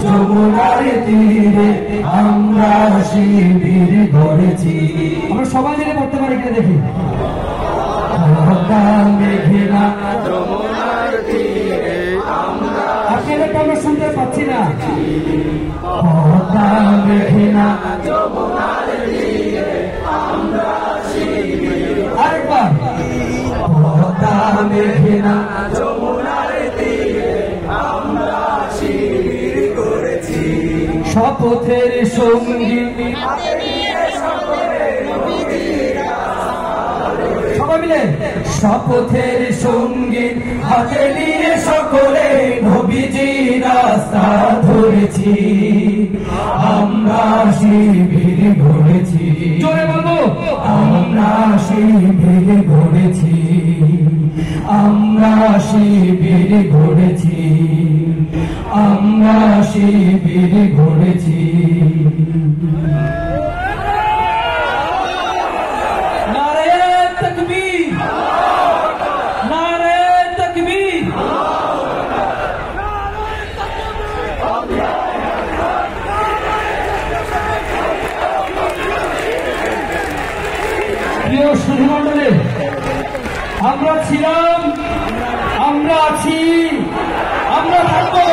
যমুনার তীরে আমরা শিবির গড়েছি। আমরা সবাই মিলে পড়তে পারি কিনা দেখি। মেঘনা যমুনার তীরে আপনাদেরটা আমরা শুনতে পাচ্ছি না। মেঘনা যমুনার তীরে আমরা শিবির, আরেকবার। মেঘনা যমুনার তীরে আমরা শিবির করেছি। শপথের সঙ্গী সবাই মিলে শপথের সঙ্গী হাতে নিয়ে সকলে নবীজির রাস্তা ধরেছি। আমরা শিবির গড়েছি, জোরে বলবো। আমরা শিবির গড়েছি, আমরা শিবির গড়েছি, আমরা শিবির গড়েছি। নারে তাকবীর, নারে তাকবীর। প্রিয় সুধীমণ্ডলী, আমরা ছিলাম, আমরা আছি, আমরা থাকবো।